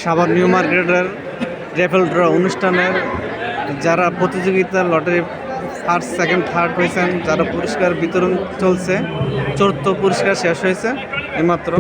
Savar New মার্কেটের raffle draw অনুষ্ঠানের যারা প্রতিযোগিতা লটারি ফার্স্ট সেকেন্ড থার্ড হয়েছেন, যারা পুরস্কার বিতরণ চলছে, চতুর্থ পুরস্কার শেষ হয়েছে এইমাত্র।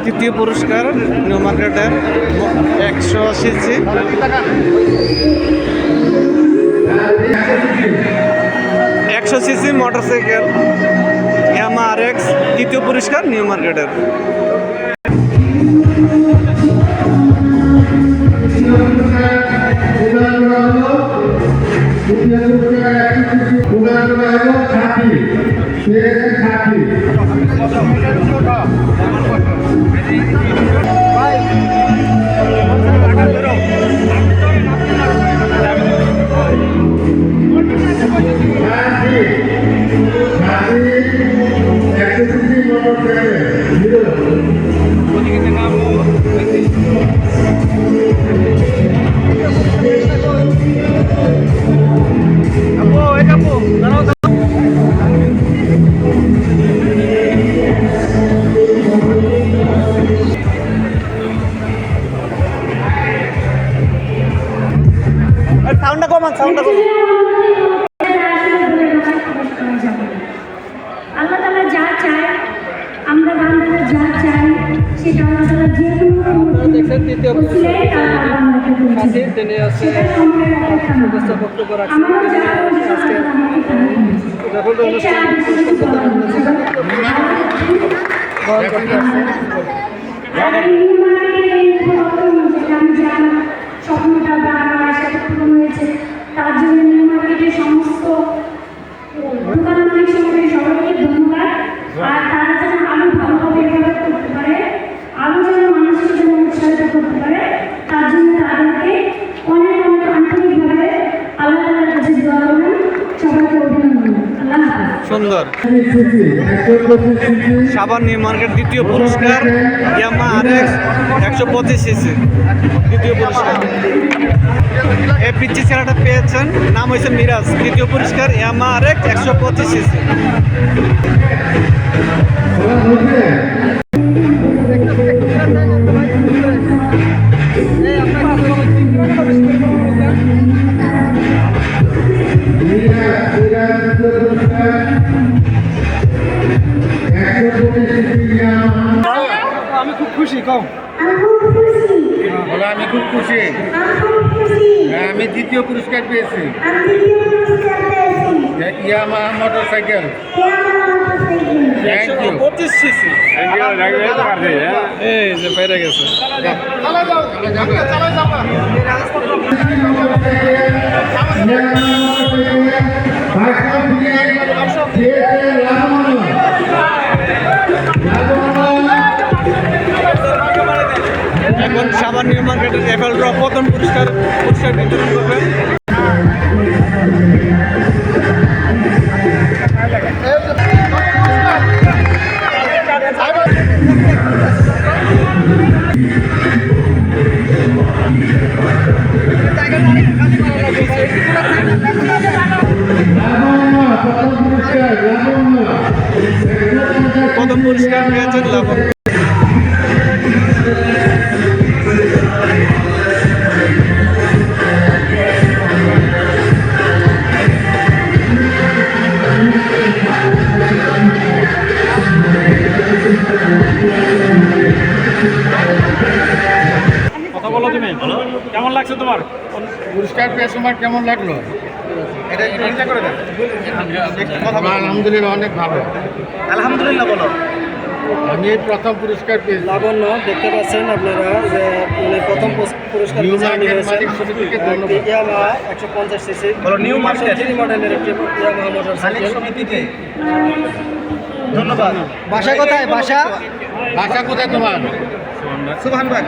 তৃতীয় পুরস্কার নিউ মার্কেটের 100 সিসি মোটরসাইকেল ইয়ামাহা RX, তৃতীয় পুরস্কার নিউ মার্কেটের। সাউন্ডটা কমান, সাউন্ডটা কমান। আল্লাহ তাআলা যা চায়, আমরা বান্দারা যা চাই, সেটা আল্লাহ তাআলা যে কোনো দেখেন তৃতীয় পুরস্কার কাছে তিনি আছে বক্তব্য রাখছেন। আজকে যখন অনুষ্ঠান স্বপ্নটা বা আমার আশাটা পূরণ হয়েছে, তার জন্য নিউ মার্কেটের সমস্ত দোকান মালিক সমিতির সবাইকে ধন্যবাদ। আর তারা যেন আরো ভালোভাবে এভাবে করতে পারে, আরো যেন মানুষকে যেন উৎসাহিত করতে পারে, তার জন্য তাদেরকে অনেক অনেক আন্তরিকভাবে আল্লাহ তাআলার কাছে দোয়া করবেন। সবাইকে অভিনন্দন। আল্লাহ হাফেজ। সুন্দর। সাভার নিউ মার্কেট দ্বিতীয় পুরস্কার ইয়ামাহা RX 125 সিসি, দ্বিতীয় পুরস্কার। এই পিচ্ছি ছেলেটা পেয়েছেন, নাম হয়েছে মিরাজ, তৃতীয় পুরস্কার ইয়ামাহা RX 125 সিসি। আমি খুব খুশি, কম আমি খুব খুশি। আমি দ্বিতীয় পুরস্কার পেয়েছি, Yamaha motorcycle. Thank you. 25 CC. এই যে বাইরে গেছে। এখন সাভার নিউ মার্কেটের রেফেল ড্র প্রথম পুরস্কার বিতরণ করবে। প্রথম পুরস্কার পেয়েছেন লাবণ্য। কথা বলো, তুমি কেমন লাগছে তোমার পুরস্কার পেয়ে? তোমার কেমন লাগলো? আলহামদুলিল্লাহ, অনেক ভালো। আলহামদুলিল্লাহ বলো। আমি এই প্রথম পুরস্কার পেয়েছি। লাবণ্য দেখতে পাচ্ছেন আপনারা যে উনি প্রথম পুরস্কার ইয়ামাহা 150 সিসি নিউ মার্কেট মডেলের একটি ইয়ামাহা মোটরসাইকেল। ধন্যবাদ। বাসা কোথায়? বাসা কোথায় তোমার? সুবহান ভাই।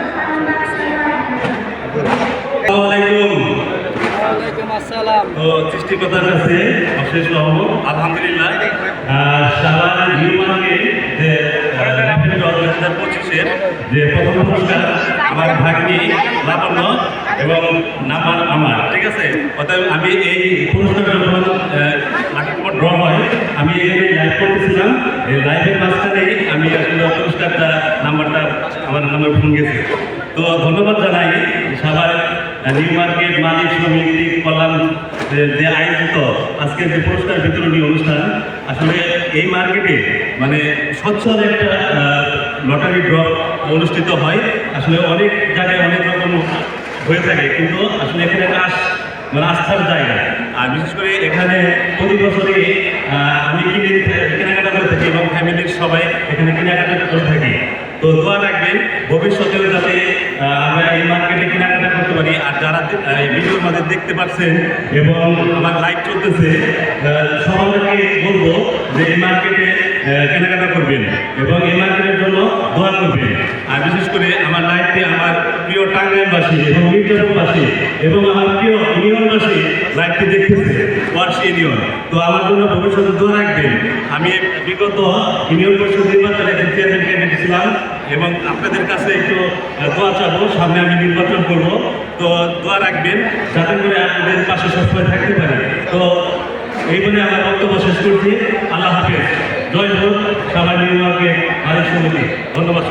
ওয়ালাইকুম আসসালাম। সৃষ্টিকর্তার কাছে অশেষ রহমত, আলহামদুলিল্লাহ। নিউ মার্কেট যে 2025-এর যে প্রথম পুরস্কার আমার ভাগ্নি লাবণ্য এবং নাম্বার আমার, ঠিক আছে। অতএব আমি এই পুরস্কার যখন ড্র হয় আমি এখানে লাইভ করতেছিলাম, এই লাইভের মাঝখানেই আমি আসলে পুরস্কারটা নাম্বারটা আমার নাম্বার ফোন গেছে। তো ধন্যবাদ জানাই সবাই নিউ মার্কেট মালিক সমিতি কল্যাণ যে আয়োজিত আজকের যে পুরস্কার বিতরণী অনুষ্ঠান। আসলে এই মার্কেটে মানে স্বচ্ছল একটা লটারি ড্র অনুষ্ঠিত হয়। আসলে অনেক জায়গায় অনেক রকম হয়ে থাকে, কিন্তু আসলে এখানে একটা মানে আস্থার জায়গা। আর বিশেষ করে এখানে প্রতি বছরই আমি কেনাকাটা করে থাকি এবং ফ্যামিলির সবাই এখানে কেনাকাটা করে থাকি। তো দোয়া রাখবেন ভবিষ্যতেও যাতে আমরা এই মার্কেটে কেনাকাটা করতে পারি। আর যারা এই ভিডিওর মাঝে দেখতে পাচ্ছেন এবং আমার লাইভ চলতেছে, সবাইকে বলবো যে এই মার্কেটে কেনাকাটা করবেন এবং এই মার্কেটের জন্য দোয়া করবেন। আর বিশেষ করে আমার লাইভে আমার প্রিয় টাঙ্গাইলবাসী এবং মির্জাপুরবাসী এবং আমার প্রিয় ইউনিয়নবাসী লাইভটি দেখতেছে, ওয়ার্সি ইউনিয়ন। তো আমার জন্য ভবিষ্যতে দোয়া রাখবেন। আমি বিগত ইউনিয়ন পরিষদ নির্বাচনে একজন চেয়ারম্যান ক্যান্ডিডেট ছিলাম এবং আপনাদের কাছে একটু দোয়া চাবো, সামনে আমি নির্বাচন করব। তো দোয়া রাখবেন যাতে করে আপনাদের পাশে সবসময় থাকতে পারি। তো এই বলে আমার বক্তব্য শেষ করছি। আল্লাহ হাফেজ। জয় হোক সবাই নিউ মার্কেট মালিক সমিতি। ধন্যবাদ।